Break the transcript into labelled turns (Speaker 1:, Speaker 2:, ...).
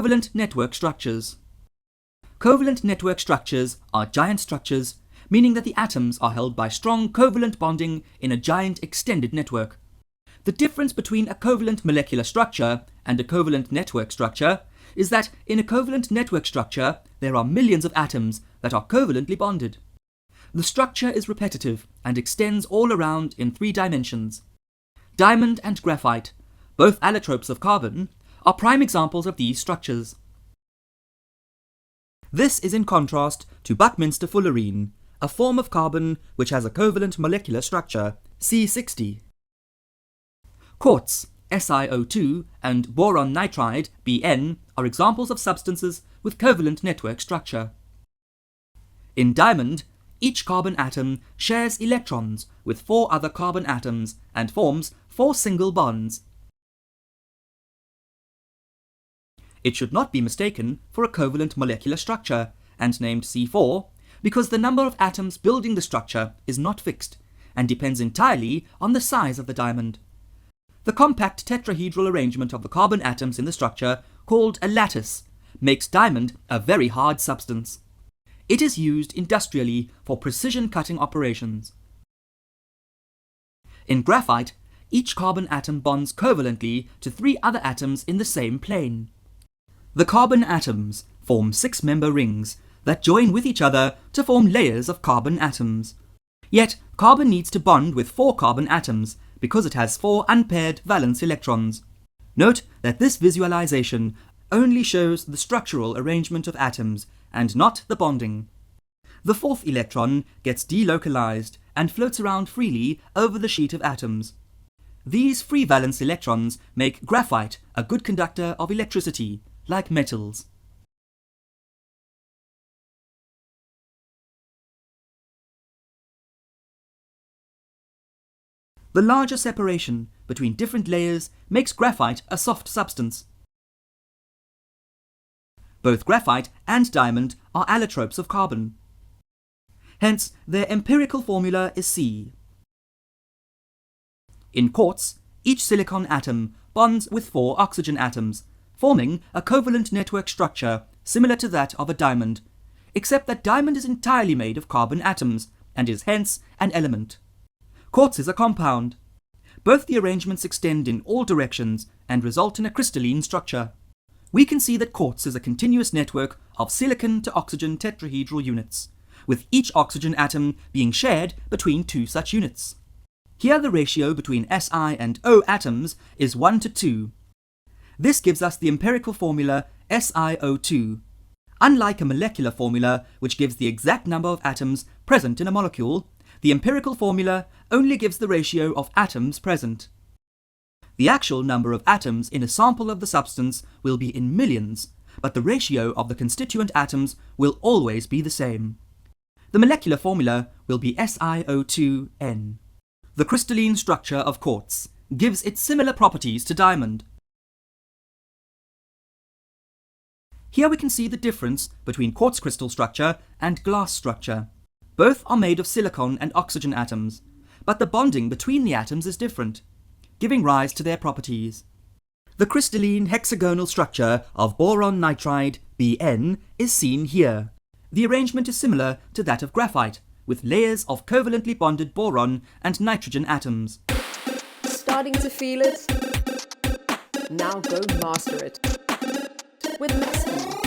Speaker 1: Covalent network structures. Covalent network structures are giant structures, meaning that the atoms are held by strong covalent bonding in a giant extended network. The difference between a covalent molecular structure and a covalent network structure is that in a covalent network structure there are millions of atoms that are covalently bonded. The structure is repetitive and extends all around in 3 dimensions. Diamond and graphite, both allotropes of carbon, are prime examples of these structures. This is in contrast to Buckminster fullerene, a form of carbon which has a covalent molecular structure, C60. Quartz, SiO2, and boron nitride, Bn, are examples of substances with covalent network structure. In diamond, each carbon atom shares electrons with 4 other carbon atoms and forms 4 single bonds. It should not be mistaken for a covalent molecular structure, and named C4, because the number of atoms building the structure is not fixed, and depends entirely on the size of the diamond. The compact tetrahedral arrangement of the carbon atoms in the structure, called a lattice, makes diamond a very hard substance. It is used industrially for precision cutting operations. In graphite, each carbon atom bonds covalently to 3 other atoms in the same plane. The carbon atoms form 6-member rings that join with each other to form layers of carbon atoms. Yet, carbon needs to bond with 4 carbon atoms because it has 4 unpaired valence electrons. Note that this visualization only shows the structural arrangement of atoms and not the bonding. The 4th electron gets delocalized and floats around freely over the sheet of atoms. These free valence electrons make graphite a good conductor of electricity, like metals. The larger separation between different layers makes graphite a soft substance. Both graphite and diamond are allotropes of carbon. Hence, their empirical formula is C. In quartz, each silicon atom bonds with 4 oxygen atoms, forming a covalent network structure similar to that of a diamond, except that diamond is entirely made of carbon atoms and is hence an element. Quartz is a compound. Both the arrangements extend in all directions and result in a crystalline structure. We can see that quartz is a continuous network of silicon to oxygen tetrahedral units, with each oxygen atom being shared between 2 such units. Here the ratio between Si and O atoms is 1 to 2. This gives us the empirical formula SiO2. Unlike a molecular formula which gives the exact number of atoms present in a molecule, the empirical formula only gives the ratio of atoms present. The actual number of atoms in a sample of the substance will be in millions, but the ratio of the constituent atoms will always be the same. The molecular formula will be SiO2N. The crystalline structure of quartz gives it similar properties to diamond. Here we can see the difference between quartz crystal structure and glass structure. Both are made of silicon and oxygen atoms, but the bonding between the atoms is different, giving rise to their properties. The crystalline hexagonal structure of boron nitride, Bn, is seen here. The arrangement is similar to that of graphite, with layers of covalently bonded boron and nitrogen atoms.
Speaker 2: Starting to feel it? Now go master it with Maskitv.